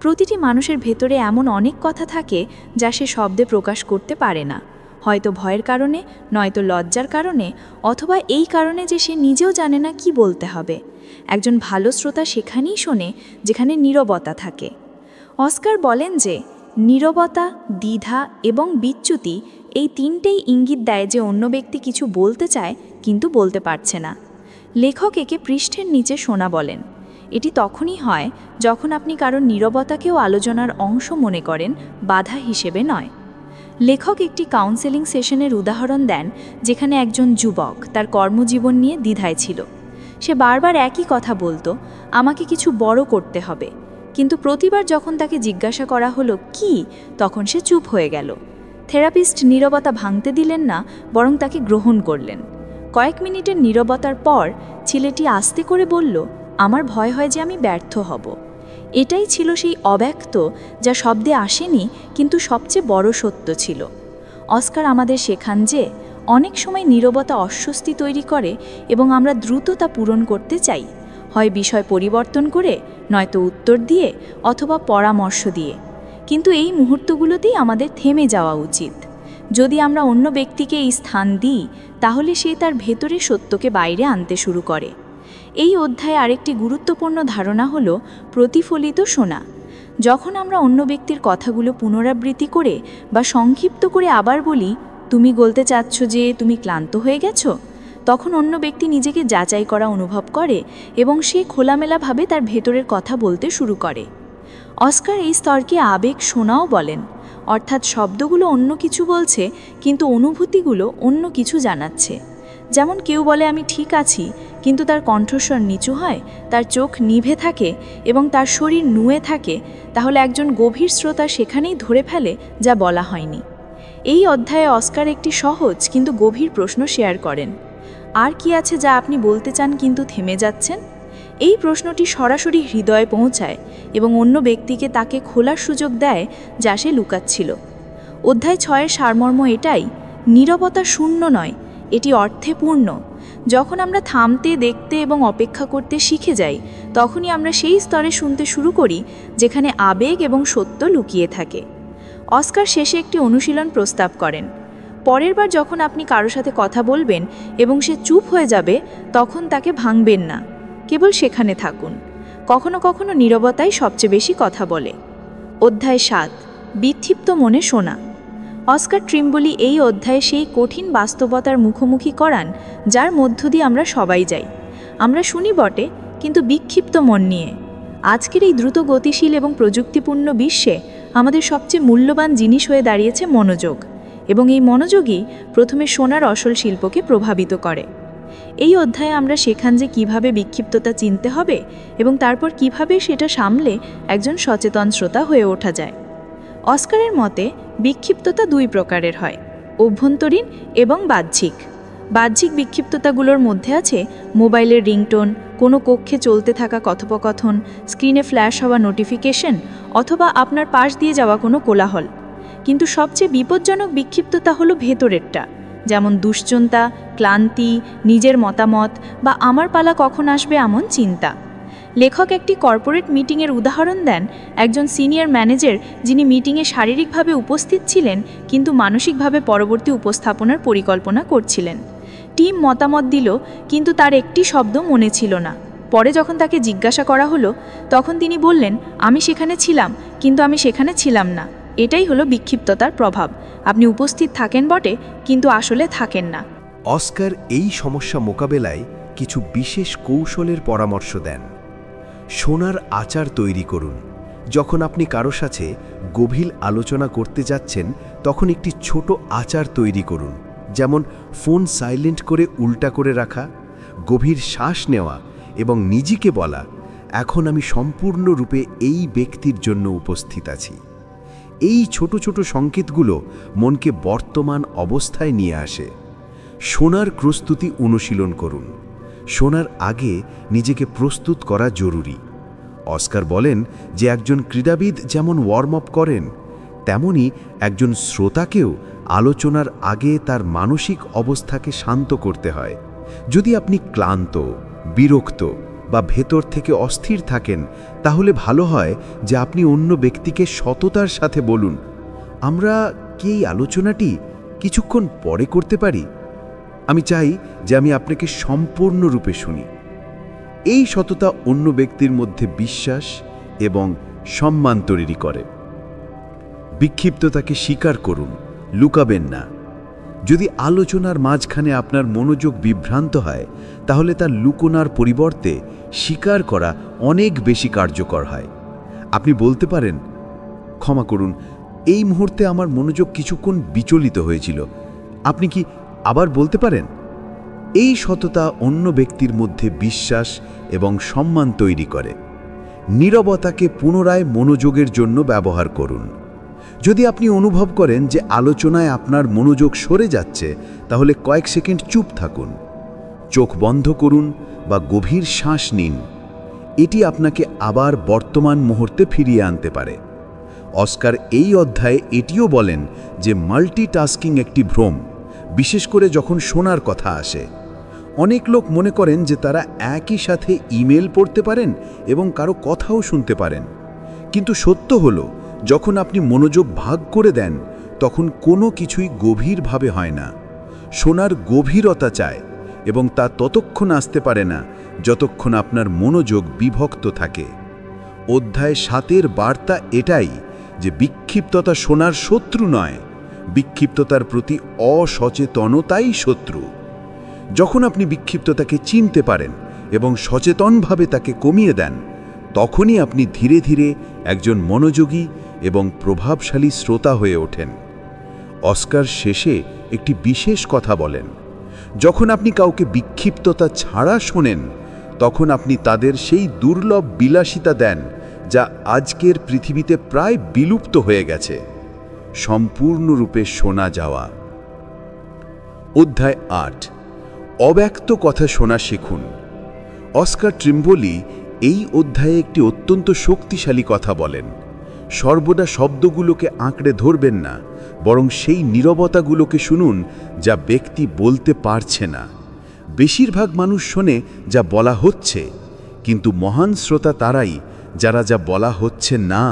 Speaker 1: প্রতিটি মানুষের ভেতরে এমন অনেক কথা থাকে যা সে শব্দে প্রকাশ করতে পারে না, হয়তো ভয়ের কারণে, নয়তো লজ্জার কারণে, অথবা এই কারণে যে সে নিজেও জানে না কি বলতে হবে। একজন ভালো শ্রোতা সেখানেই শোনে যেখানে নীরবতা থাকে। অস্কার বলেন যে নীরবতা, দ্বিধা এবং বিচ্যুতি এই 3টেই ইঙ্গিত দেয় যে অন্য ব্যক্তি কিছু বলতে চায় কিন্তু বলতে পারছে না। লেখক একে পৃষ্ঠের নিচে শোনা বলেন। এটি তখনই হয় যখন আপনি কারোর নীরবতাকেও আলোচনার অংশ মনে করেন, বাধা হিসেবে নয়। লেখক একটি কাউন্সেলিং সেশনের উদাহরণ দেন যেখানে একজন যুবক তার কর্মজীবন নিয়ে দ্বিধায় ছিল। সে বারবার একই কথা বলতো, আমাকে কিছু বড় করতে হবে, কিন্তু প্রতিবার যখন তাকে জিজ্ঞাসা করা হলো কি, তখন সে চুপ হয়ে গেল। থেরাপিস্ট নীরবতা ভাঙতে দিলেন না, বরং তাকে গ্রহণ করলেন। কয়েক মিনিটের নীরবতার পর ছেলেটি আস্তে করে বলল, আমার ভয় হয় যে আমি ব্যর্থ হব। এটাই ছিল সেই অব্যক্ত যা শব্দে আসেনি, কিন্তু সবচেয়ে বড় সত্য ছিল। অস্কার আমাদের শেখান যে অনেক সময় নীরবতা অস্বস্তি তৈরি করে এবং আমরা দ্রুত তা পূরণ করতে চাই, হয় বিষয় পরিবর্তন করে, নয়তো উত্তর দিয়ে, অথবা পরামর্শ দিয়ে। কিন্তু এই মুহূর্তগুলোতেই আমাদের থেমে যাওয়া উচিত। যদি আমরা অন্য ব্যক্তিকে এই স্থান দিই, তাহলে সে তার ভেতরে সত্যকে বাইরে আনতে শুরু করে। এই অধ্যায়ে আরেকটি গুরুত্বপূর্ণ ধারণা হলো প্রতিফলিত শোনা। যখন আমরা অন্য ব্যক্তির কথাগুলো পুনরাবৃত্তি করে বা সংক্ষিপ্ত করে আবার বলি, তুমি বলতে চাচ্ছ যে তুমি ক্লান্ত হয়ে গেছো, তখন অন্য ব্যক্তি নিজেকে যাচাই করা অনুভব করে এবং সে খোলামেলাভাবে তার ভেতরের কথা বলতে শুরু করে। অস্কার এই স্তরকে আবেগ শোনাও বলেন, অর্থাৎ শব্দগুলো অন্য কিছু বলছে কিন্তু অনুভূতিগুলো অন্য কিছু জানাচ্ছে। যেমন কেউ বলে আমি ঠিক আছি, কিন্তু তার কণ্ঠস্বর নিচু হয়, তার চোখ নিভে থাকে এবং তার শরীর নুয়ে থাকে, তাহলে একজন গভীর শ্রোতা সেখানেই ধরে ফেলে যা বলা হয়নি। এই অধ্যায়ে অস্কার একটি সহজ কিন্তু গভীর প্রশ্ন শেয়ার করেন, আর কি আছে যা আপনি বলতে চান কিন্তু থেমে যাচ্ছেন? এই প্রশ্নটি সরাসরি হৃদয়ে পৌঁছায় এবং অন্য ব্যক্তিকে তাকে খোলার সুযোগ দেয় যা সে লুকাচ্ছিল। অধ্যায় 6-এর সারমর্ম এটাই, নীরবতা শূন্য নয়, এটি অর্থে পূর্ণ। যখন আমরা থামতে, দেখতে এবং অপেক্ষা করতে শিখে যাই, তখনই আমরা সেই স্তরে শুনতে শুরু করি যেখানে আবেগ এবং সত্য লুকিয়ে থাকে। অস্কার শেষে একটি অনুশীলন প্রস্তাব করেন। পরের বার যখন আপনি কারো সাথে কথা বলবেন এবং সে চুপ হয়ে যাবে, তখন তাকে ভাঙবেন না, কেবল সেখানে থাকুন। কখনো কখনো নীরবতাই সবচেয়ে বেশি কথা বলে। অধ্যায় 7, বিক্ষিপ্ত মনে শোনা। অস্কার ট্রিম্বলি এই অধ্যায়ে সেই কঠিন বাস্তবতার মুখোমুখি করান যার মধ্য দিয়ে আমরা সবাই যাই। আমরা শুনি বটে, কিন্তু বিক্ষিপ্ত মন নিয়ে। আজকের এই দ্রুত গতিশীল এবং প্রযুক্তিপূর্ণ বিশ্বে আমাদের সবচেয়ে মূল্যবান জিনিস হয়ে দাঁড়িয়েছে মনোযোগ, এবং এই মনোযোগই প্রথমে শোনার আসল শিল্পকে প্রভাবিত করে। এই অধ্যায়ে আমরা শেখান যে কিভাবে বিক্ষিপ্ততা চিনতে হবে এবং তারপর কিভাবে সেটা সামলে একজন সচেতন শ্রোতা হয়ে ওঠা যায়। অস্কারের মতে বিক্ষিপ্ততা 2 প্রকারের হয়, অভ্যন্তরীণ এবং বাহ্যিক। বাহ্যিক বিক্ষিপ্ততাগুলোর মধ্যে আছে মোবাইলের রিংটোন, কোনো কক্ষে চলতে থাকা কথোপকথন, স্ক্রিনে ফ্ল্যাশ হওয়া নোটিফিকেশন অথবা আপনার পাশ দিয়ে যাওয়া কোনো কোলাহল। কিন্তু সবচেয়ে বিপজ্জনক বিক্ষিপ্ততা হলো ভেতরেরটা, যেমন দুশ্চিন্তা, ক্লান্তি, নিজের মতামত বা আমার পালা কখন আসবে এমন চিন্তা। লেখক একটি কর্পোরেট মিটিংয়ের উদাহরণ দেন, একজন সিনিয়র ম্যানেজার যিনি মিটিংয়ে শারীরিকভাবে উপস্থিত ছিলেন কিন্তু মানসিকভাবে পরবর্তী উপস্থাপনার পরিকল্পনা করছিলেন। টিম মতামত দিল, কিন্তু তার একটি শব্দ মনে ছিল না। পরে যখন তাকে জিজ্ঞাসা করা হলো, তখন তিনি বললেন, আমি সেখানে ছিলাম, কিন্তু আমি সেখানে ছিলাম না। এটাই হলো বিক্ষিপ্ততার প্রভাব। আপনি উপস্থিত থাকেন বটে, কিন্তু আসলে থাকেন না।
Speaker 4: অস্কার এই সমস্যা মোকাবেলায় কিছু বিশেষ কৌশলের পরামর্শ দেন। শোনার আচার তৈরি করুন। যখন আপনি কারো সাথে গভীর আলোচনা করতে যাচ্ছেন, তখন একটি ছোট আচার তৈরি করুন, যেমন ফোন সাইলেন্ট করে উল্টা করে রাখা, গভীর শ্বাস নেওয়া এবং নিজেকে বলা, এখন আমি সম্পূর্ণরূপে এই ব্যক্তির জন্য উপস্থিত আছি। এই ছোট ছোট সংকেতগুলো মনকে বর্তমান অবস্থায় নিয়ে আসে। শোনার প্রস্তুতি অনুশীলন করুন। শোনার আগে নিজেকে প্রস্তুত করা জরুরি। অস্কার বলেন যে একজন ক্রীড়াবিদ যেমন ওয়ার্ম আপ করেন, তেমনি একজন শ্রোতাকেও আলোচনার আগে তার মানসিক অবস্থাকে শান্ত করতে হয়। যদি আপনি ক্লান্ত, বিরক্ত বা ভেতর থেকে অস্থির থাকেন, তাহলে ভালো হয় যে আপনি অন্য ব্যক্তিকে সততার সাথে বলুন, আমরা কি এই আলোচনাটি কিছুক্ষণ পরে করতে পারি? আমি চাই যে আমি আপনাকে সম্পূর্ণরূপে শুনি। এই সততা অন্য ব্যক্তির মধ্যে বিশ্বাস এবং সম্মান তৈরি করে। বিক্ষিপ্ততাকে স্বীকার করুন, লুকাবেন না। যদি আলোচনার মাঝখানে আপনার মনোযোগ বিভ্রান্ত হয়, তাহলে তা লুকোনোর পরিবর্তে স্বীকার করা অনেক বেশি কার্যকর হয়। আপনি বলতে পারেন, ক্ষমা করুন, এই মুহূর্তে আমার মনোযোগ কিছুক্ষণ বিচলিত হয়েছিল, আপনি কি আবার বলতে পারেন? এই সততা অন্য ব্যক্তির মধ্যে বিশ্বাস এবং সম্মান তৈরি করে। নীরবতাকে পুনরায় মনোযোগের জন্য ব্যবহার করুন। যদি আপনি অনুভব করেন যে আলোচনায় আপনার মনোযোগ সরে যাচ্ছে, তাহলে কয়েক সেকেন্ড চুপ থাকুন, চোখ বন্ধ করুন বা গভীর শ্বাস নিন। এটি আপনাকে আবার বর্তমান মুহূর্তে ফিরিয়ে আনতে পারে। অস্কার এই অধ্যায়ে এটিও বলেন যে মাল্টিটাস্কিং একটি ভ্রম, বিশেষ করে যখন শোনার কথা আসে। অনেক লোক মনে করেন যে তারা একই সাথে ইমেল পড়তে পারেন এবং কারো কথাও শুনতে পারেন, কিন্তু সত্য হলো, যখন আপনি মনোযোগ ভাগ করে দেন, তখন কোনো কিছুই গভীরভাবে হয় না। শোনার গভীরতা চায় এবং তা ততক্ষণ আসতে পারে না যতক্ষণ আপনার মনোযোগ বিভক্ত থাকে। অধ্যায় 7-এর বার্তা এটাই যে বিক্ষিপ্ততা শোনার শত্রু নয়, বিক্ষিপ্ততার প্রতি অসচেতনতাই শত্রু। যখন আপনি বিক্ষিপ্ততাকে চিনতে পারেন এবং সচেতনভাবে তাকে কমিয়ে দেন, তখনই আপনি ধীরে ধীরে একজন মনোযোগী এবং প্রভাবশালী শ্রোতা হয়ে ওঠেন। অস্কার শেষে একটি বিশেষ কথা বলেন, যখন আপনি কাউকে বিক্ষিপ্ততা ছাড়া শোনেন, তখন আপনি তাদের সেই দুর্লভ বিলাসিতা দেন যা আজকের পৃথিবীতে প্রায় বিলুপ্ত হয়ে গেছে, সম্পূর্ণরূপে শোনা যাওয়া। অধ্যায় ৮, অব্যক্ত কথা শোনা শিখুন। অস্কার ট্রিম্বলি এই অধ্যায়ে একটি অত্যন্ত শক্তিশালী কথা বলেন। সর্বদা শব্দগুলোকে আঁকড়ে ধরবেন না, বরং সেই নীরবতাগুলোকে শুনুন যা ব্যক্তি বলতে পারছে না। বেশিরভাগ মানুষ শোনে যা বলা হচ্ছে, কিন্তু মহান শ্রোতা তারাই যারা যা বলা হচ্ছে না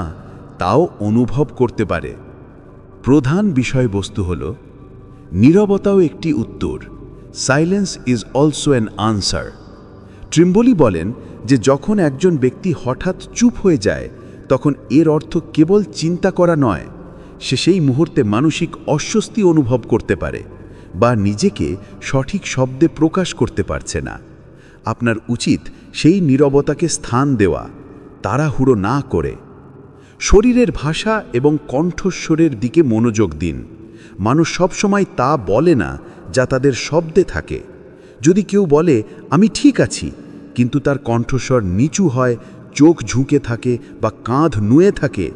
Speaker 4: তাও অনুভব করতে পারে। প্রধান বিষয়বস্তু হল নীরবতাও একটি উত্তর। Silence is also an answer. Trimble বলেন যে যখন একজন ব্যক্তি হঠাৎ চুপ হয়ে যায়, তখন এর অর্থ কেবল চিন্তা করা নয়, সে সেই মুহূর্তে মানসিক অস্বস্তি অনুভব করতে পারে বা নিজেকে সঠিক শব্দে প্রকাশ করতে পারছে না। আপনার উচিত সেই নীরবতাকে স্থান দেওয়া, তাড়াহুড়ো না করে। শরীরের ভাষা এবং কণ্ঠস্বরের দিকে মনোযোগ দিন। মানুষ সবসময় তা বলে না যা তাদের শব্দে থাকে। যদি কেউ বলে আমি ঠিক আছি, কিন্তু তার কণ্ঠস্বর নিচু হয়, চোখ ঝুঁকে থাকে বা কাঁধ নুয়ে থাকে,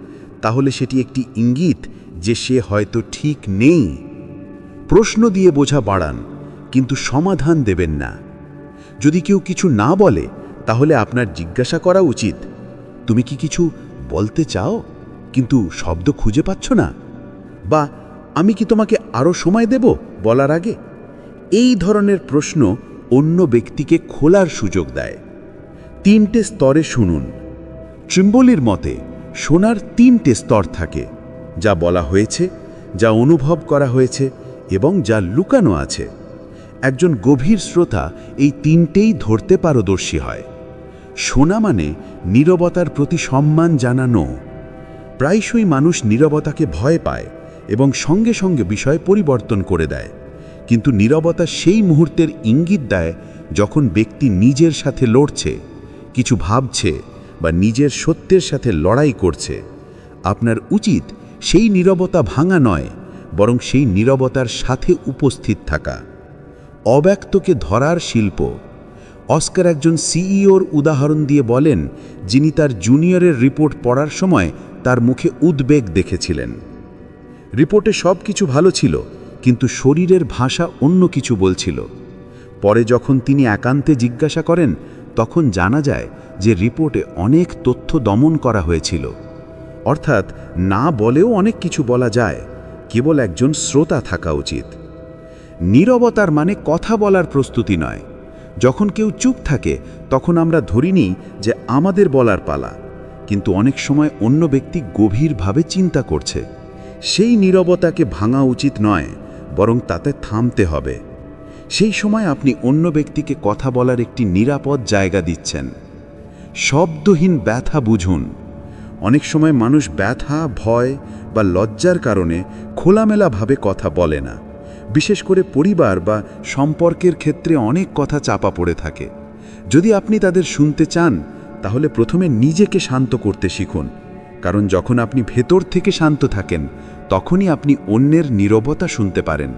Speaker 4: তাহলে সেটি একটি ইঙ্গিত যে সে হয়তো ঠিক নেই। প্রশ্ন দিয়ে বোঝা বাড়ান, কিন্তু সমাধান দেবেন না। যদি কেউ কিছু না বলে, তাহলে আপনার জিজ্ঞাসা করা উচিত, তুমি কি কিছু বলতে চাও কিন্তু শব্দ খুঁজে পাচ্ছ না? বা আমি কি তোমাকে আরও সময় দেব বলার আগে? এই ধরনের প্রশ্ন অন্য ব্যক্তিকে খোলার সুযোগ দেয়। 3টে স্তরে শুনুন। ট্রিম্বলির মতে শোনার 3টে স্তর থাকে, যা বলা হয়েছে, যা অনুভব করা হয়েছে এবং যা লুকানো আছে। একজন গভীর শ্রোতা এই 3টেই ধরতে পারদর্শী হয়। শোনা মানে নীরবতার প্রতি সম্মান জানানো। প্রায়শই মানুষ নীরবতাকে ভয় পায় এবং সঙ্গে সঙ্গে বিষয় পরিবর্তন করে দেয়, কিন্তু নীরবতা সেই মুহূর্তের ইঙ্গিত দেয় যখন ব্যক্তি নিজের সাথে লড়ছে, কিছু ভাবছে বা নিজের সত্যের সাথে লড়াই করছে। আপনার উচিত সেই নীরবতা ভাঙা নয়, বরং সেই নীরবতার সাথে উপস্থিত থাকা। অব্যক্তকে ধরার শিল্প। অস্কার একজন সিইওর উদাহরণ দিয়ে বলেন, যিনি তার জুনিয়রের রিপোর্ট পড়ার সময় তার মুখে উদ্বেগ দেখেছিলেন। রিপোর্টে সব কিছু ভালো ছিল, কিন্তু শরীরের ভাষা অন্য কিছু বলছিল। পরে যখন তিনি একান্তে জিজ্ঞাসা করেন, তখন জানা যায় যে রিপোর্টে অনেক তথ্য দমন করা হয়েছিল। অর্থাৎ না বলেও অনেক কিছু বলা যায়, কেবল একজন শ্রোতা থাকা উচিত। নীরবতার মানে কথা বলার প্রস্তুতি নয়। যখন কেউ চুপ থাকে, তখন আমরা ধরি নিই যে আমাদের বলার পালা, কিন্তু অনেক সময় অন্য ব্যক্তি গভীরভাবে চিন্তা করছে। সেই নীরবতাকে ভাঙা উচিত নয়, বরং তাতে থামতে হবে। সেই সময় আপনি অন্য ব্যক্তিকে কথা বলার একটি নিরাপদ জায়গা দিচ্ছেন। শব্দহীন ব্যথা বুঝুন। অনেক সময় মানুষ ব্যথা, ভয় বা লজ্জার কারণে খোলামেলাভাবে কথা বলে না। বিশেষ করে পরিবার বা সম্পর্কের ক্ষেত্রে অনেক কথা চাপা পড়ে থাকে। যদি আপনি তাদের শুনতে চান, তাহলে প্রথমে নিজেকে শান্ত করতে শিখুন, কারণ যখন আপনি ভেতর থেকে শান্ত থাকেন, তখনই আপনি অন্যের নীরবতা শুনতে পারেন।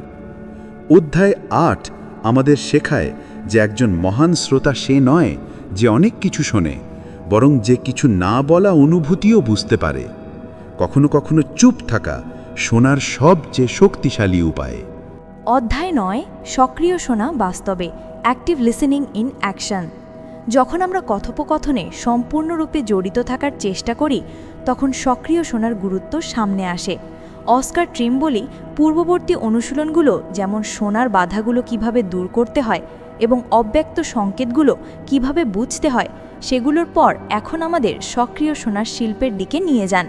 Speaker 4: অধ্যায় ৮ আমাদের শেখায় যে একজন মহান শ্রোতা সে নয় যে অনেক কিছু শোনে, বরং যে কিছু না বলা অনুভূতিও বুঝতে পারে। কখনো কখনো চুপ থাকা শোনার সবচেয়ে শক্তিশালী উপায়।
Speaker 1: অধ্যায় ৯, সক্রিয় শোনা বাস্তবে, অ্যাক্টিভ লিসেনিং ইন অ্যাকশন। যখন আমরা কথোপকথনে সম্পূর্ণরূপে জড়িত থাকার চেষ্টা করি, তখন সক্রিয় শোনার গুরুত্ব সামনে আসে। অস্কার ট্রিম্বলি পূর্ববর্তী অনুশীলনগুলো, যেমন শোনার বাধাগুলো কিভাবে দূর করতে হয় এবং অব্যক্ত সংকেতগুলো কিভাবে বুঝতে হয়, সেগুলোর পর এখন আমাদের সক্রিয় শোনার শিল্পের দিকে নিয়ে যান।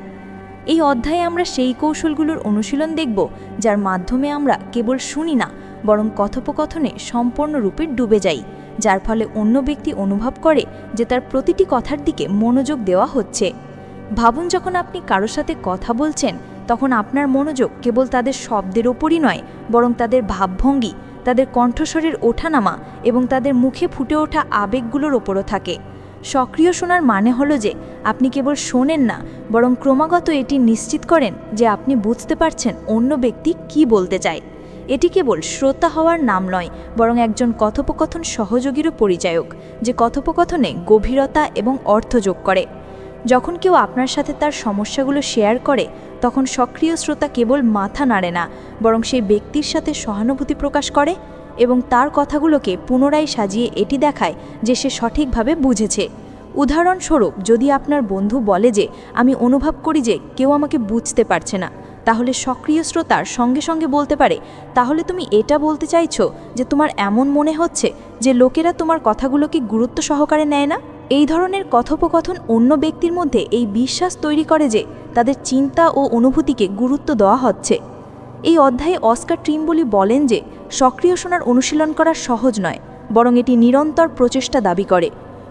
Speaker 1: এই অধ্যায়ে আমরা সেই কৌশলগুলোর অনুশীলন দেখব, যার মাধ্যমে আমরা কেবল শুনি না, বরং কথোপকথনে সম্পূর্ণরূপে ডুবে যাই, যার ফলে অন্য ব্যক্তি অনুভব করে যে তার প্রতিটি কথার দিকে মনোযোগ দেওয়া হচ্ছে। ভাবুন, যখন আপনি কারোর সাথে কথা বলছেন, তখন আপনার মনোযোগ কেবল তাদের শব্দের ওপরই নয়, বরং তাদের ভাবভঙ্গি, তাদের কণ্ঠস্বরের ওঠানামা এবং তাদের মুখে ফুটে ওঠা আবেগগুলোর ওপরও থাকে। সক্রিয় শোনার মানে হলো যে আপনি কেবল শোনেন না, বরং ক্রমাগত এটি নিশ্চিত করেন যে আপনি বুঝতে পারছেন অন্য ব্যক্তি কী বলতে চায়। এটি কেবল শ্রোতা হওয়ার নাম নয়, বরং একজন কথোপকথন সহযোগীরও পরিচায়ক, যে কথোপকথনে গভীরতা এবং অর্থ যোগ করে। যখন কেউ আপনার সাথে তার সমস্যাগুলো শেয়ার করে, তখন সক্রিয় শ্রোতা কেবল মাথা নাড়ে না, বরং সেই ব্যক্তির সাথে সহানুভূতি প্রকাশ করে এবং তার কথাগুলোকে পুনরায় সাজিয়ে এটি দেখায় যে সে সঠিকভাবে বুঝেছে। উদাহরণস্বরূপ, যদি আপনার বন্ধু বলে যে আমি অনুভব করি যে কেউ আমাকে বুঝতে পারছে না, তাহলে সক্রিয় শ্রোতার সঙ্গে সঙ্গে বলতে পারে, তাহলে তুমি এটা বলতে চাইছো যে তোমার এমন মনে হচ্ছে যে লোকেরা তোমার কথাগুলোকে গুরুত্ব সহকারে নেয় না। এই ধরনের কথোপকথন অন্য ব্যক্তির মধ্যে এই বিশ্বাস তৈরি করে যে তাদের চিন্তা ও অনুভূতিকে গুরুত্ব দেওয়া হচ্ছে। এই অধ্যায়ে অস্কার ট্রিম্বলি বলেন যে সক্রিয় শোনার অনুশীলন করা সহজ নয়, বরং এটি নিরন্তর প্রচেষ্টা দাবি করে।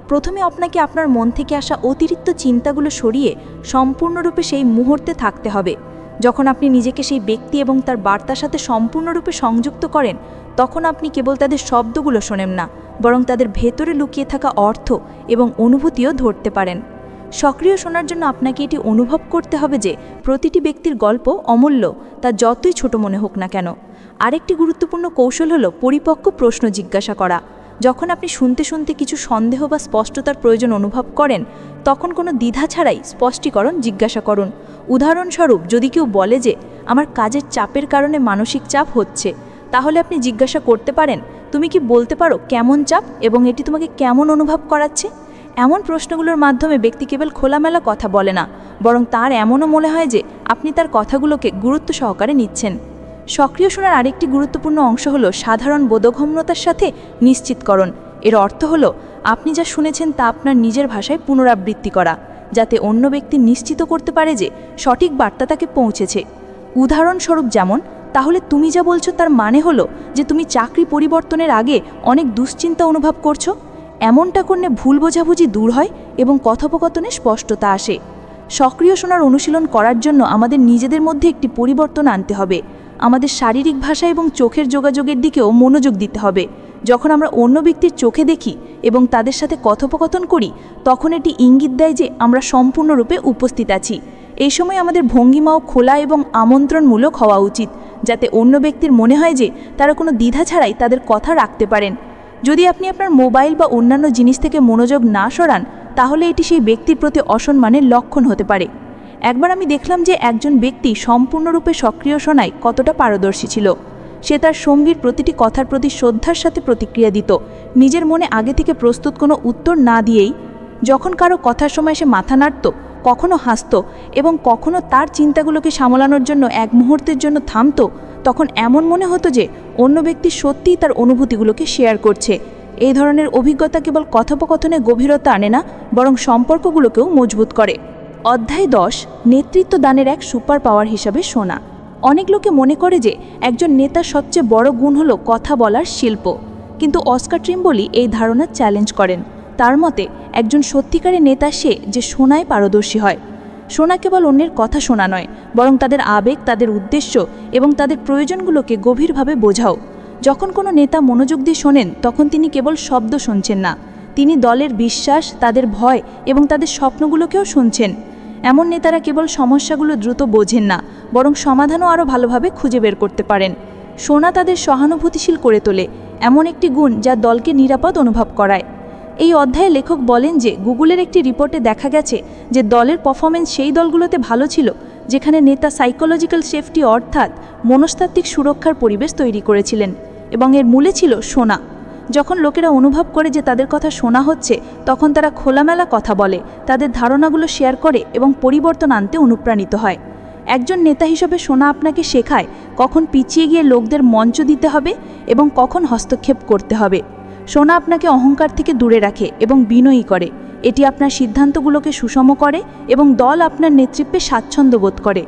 Speaker 1: প্রথমে আপনাকে আপনার মন থেকে আসা অতিরিক্ত চিন্তাগুলো সরিয়ে সম্পূর্ণরূপে সেই মুহূর্তে থাকতে হবে। যখন আপনি নিজেকে সেই ব্যক্তি এবং তার বার্তার সাথে সম্পূর্ণরূপে সংযুক্ত করেন, তখন আপনি কেবল তাদের শব্দগুলো শোনেন না, বরং তাদের ভেতরে লুকিয়ে থাকা অর্থ এবং অনুভূতিও ধরতে পারেন। সক্রিয় শোনার জন্য আপনাকে এটি অনুভব করতে হবে যে প্রতিটি ব্যক্তির গল্প অমূল্য, তা যতই ছোট মনে হোক না কেন। আরেকটি গুরুত্বপূর্ণ কৌশল হলো পরিপক্ক প্রশ্ন জিজ্ঞাসা করা। যখন আপনি শুনতে শুনতে কিছু সন্দেহ বা স্পষ্টতার প্রয়োজন অনুভব করেন, তখন কোনো দ্বিধা ছাড়াই স্পষ্টীকরণ জিজ্ঞাসা করুন। উদাহরণস্বরূপ, যদি কেউ বলে যে আমার কাজের চাপের কারণে মানসিক চাপ হচ্ছে, তাহলে আপনি জিজ্ঞাসা করতে পারেন, তুমি কি বলতে পারো কেমন চাপ এবং এটি তোমাকে কেমন অনুভব করাচ্ছে? এমন প্রশ্নগুলোর মাধ্যমে ব্যক্তি কেবল খোলামেলা কথা বলে না, বরং তার এমনও মনে হয় যে আপনি তার কথাগুলোকে গুরুত্ব সহকারে নিচ্ছেন। সক্রিয় শোনার আরেকটি গুরুত্বপূর্ণ অংশ হলো সাধারণ বোধগম্যতার সাথে নিশ্চিতকরণ। এর অর্থ হলো আপনি যা শুনেছেন তা আপনার নিজের ভাষায় পুনরাবৃত্তি করা, যাতে অন্য ব্যক্তি নিশ্চিত করতে পারে যে সঠিক বার্তা তাকে পৌঁছেছে। উদাহরণস্বরূপ, যেমন, তাহলে তুমি যা বলছো তার মানে হলো যে তুমি চাকরি পরিবর্তনের আগে অনেক দুশ্চিন্তা অনুভব করছো। এমনটা করলে ভুল বোঝাবুঝি দূর হয় এবং কথোপকথনে স্পষ্টতা আসে। সক্রিয় শোনার অনুশীলন করার জন্য আমাদের নিজেদের মধ্যে একটি পরিবর্তন আনতে হবে। আমাদের শারীরিক ভাষা এবং চোখের যোগাযোগের দিকেও মনোযোগ দিতে হবে। যখন আমরা অন্য ব্যক্তির চোখে দেখি এবং তাদের সাথে কথোপকথন করি, তখন এটি ইঙ্গিত দেয় যে আমরা সম্পূর্ণরূপে উপস্থিত আছি। এই সময় আমাদের ভঙ্গিমাও খোলা এবং আমন্ত্রণমূলক হওয়া উচিত, যাতে অন্য ব্যক্তির মনে হয় যে তারা কোনো দ্বিধা ছাড়াই তাদের কথা রাখতে পারেন। যদি আপনি আপনার মোবাইল বা অন্যান্য জিনিস থেকে মনোযোগ না সরান, তাহলে এটি সেই ব্যক্তির প্রতি অসম্মানের লক্ষণ হতে পারে। একবার আমি দেখলাম যে একজন ব্যক্তি সম্পূর্ণরূপে সক্রিয় শোনায় কতটা পারদর্শী ছিল। সে তার সঙ্গীর প্রতিটি কথার প্রতি শ্রদ্ধার সাথে প্রতিক্রিয়া দিত, নিজের মনে আগে থেকে প্রস্তুত কোনো উত্তর না দিয়েই। যখন কারো কথার সময় সে মাথা নাড়ত, কখনো হাসত এবং কখনো তার চিন্তাগুলোকে সামলানোর জন্য এক মুহূর্তের জন্য থামত, তখন এমন মনে হতো যে অন্য ব্যক্তি সত্যিই তার অনুভূতিগুলোকে শেয়ার করছে। এই ধরনের অভিজ্ঞতা কেবল কথোপকথনে গভীরতা আনে না, বরং সম্পর্কগুলোকেও মজবুত করে। অধ্যায় 10, নেতৃত্ব দানের এক সুপার পাওয়ার হিসাবে শোনা। অনেক লোকে মনে করে যে একজন নেতার সবচেয়ে বড় গুণ হলো কথা বলার শিল্প, কিন্তু অস্কার ট্রিম্বলি এই ধারণা চ্যালেঞ্জ করেন। তার মতে, একজন সত্যিকারের নেতা সে যে শোনায় পারদর্শী হয়। শোনা কেবল অন্যের কথা শোনা নয়, বরং তাদের আবেগ, তাদের উদ্দেশ্য এবং তাদের প্রয়োজনগুলোকে গভীরভাবে বোঝাও। যখন কোনো নেতা মনোযোগ দিয়ে শোনেন, তখন তিনি কেবল শব্দ শুনছেন না, তিনি দলের বিশ্বাস, তাদের ভয় এবং তাদের স্বপ্নগুলোকেও শুনছেন। এমন নেতারা কেবল সমস্যাগুলো দ্রুত বোঝেন না, বরং সমাধানও আরও ভালোভাবে খুঁজে বের করতে পারেন। শোনা তাদের সহানুভূতিশীল করে তোলে, এমন একটি গুণ যা দলকে নিরাপদ অনুভব করায়। এই অধ্যায়ে লেখক বলেন যে গুগলের একটি রিপোর্টে দেখা গেছে যে দলের পারফরমেন্স সেই দলগুলোতে ভালো ছিল যেখানে নেতা সাইকোলজিক্যাল সেফটি অর্থাৎ মনস্তাত্ত্বিক সুরক্ষার পরিবেশ তৈরি করেছিলেন, এবং এর মূলে ছিল শোনা। যখন লোকেরা অনুভব করে যে তাদের কথা শোনা হচ্ছে, তখন তারা খোলামেলা কথা বলে, তাদের ধারণাগুলো শেয়ার করে এবং পরিবর্তন আনতে অনুপ্রাণিত হয়। একজন নেতা হিসেবে শোনা আপনাকে শেখায় কখন পিছিয়ে গিয়ে লোকদের মঞ্চ দিতে হবে এবং কখন হস্তক্ষেপ করতে হবে। শোনা আপনাকে অহংকার থেকে দূরে রাখে এবং বিনয়ী করে। এটি আপনার সিদ্ধান্তগুলোকে সুষম করে এবং দল আপনার নেতৃত্বে স্বাচ্ছন্দ্য বোধ করে।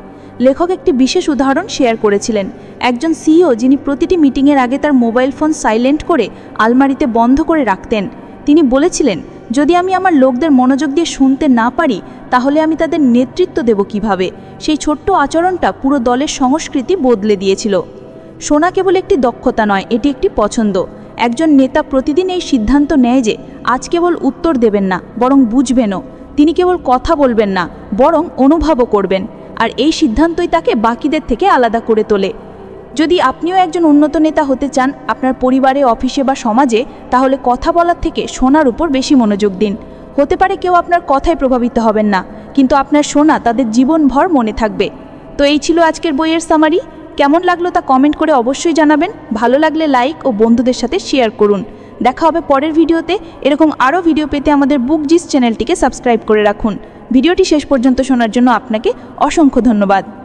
Speaker 1: লেখক একটি বিশেষ উদাহরণ শেয়ার করেছিলেন। একজন সিইও যিনি প্রতিটি মিটিংয়ের আগে তার মোবাইল ফোন সাইলেন্ট করে আলমারিতে বন্ধ করে রাখতেন। তিনি বলেছিলেন, যদি আমি আমার লোকদের মনোযোগ দিয়ে শুনতে না পারি, তাহলে আমি তাদের নেতৃত্ব দেব কিভাবে? সেই ছোট্ট আচরণটা পুরো দলের সংস্কৃতি বদলে দিয়েছিল।
Speaker 5: শোনা কেবল একটি দক্ষতা নয়, এটি একটি পছন্দ। একজন নেতা প্রতিদিন এই সিদ্ধান্ত নেয় যে আজ কেবল উত্তর দেবেন না, বরং বুঝবেনও। তিনি কেবল কথা বলবেন না, বরং অনুভবও করবেন। আর এই সিদ্ধান্তই তাকে বাকিদের থেকে আলাদা করে তোলে। যদি আপনিও একজন উন্নত নেতা হতে চান আপনার পরিবারে, অফিসে বা সমাজে, তাহলে কথা বলার থেকে শোনার উপর বেশি মনোযোগ দিন। হতে পারে কেউ আপনার কথায় প্রভাবিত হবেন না, কিন্তু আপনার শোনা তাদের জীবনভর মনে থাকবে। তো এই ছিল আজকের বইয়ের সামারি। কেমন লাগলো তা কমেন্ট করে অবশ্যই জানাবেন। ভালো লাগলে লাইক ও বন্ধুদের সাথে শেয়ার করুন। দেখা হবে পরের ভিডিওতে। এরকম আরও ভিডিও পেতে আমাদের বুকজিস চ্যানেলটিকে সাবস্ক্রাইব করে রাখুন। ভিডিওটি শেষ পর্যন্ত শোনার জন্য আপনাকে অসংখ্য ধন্যবাদ।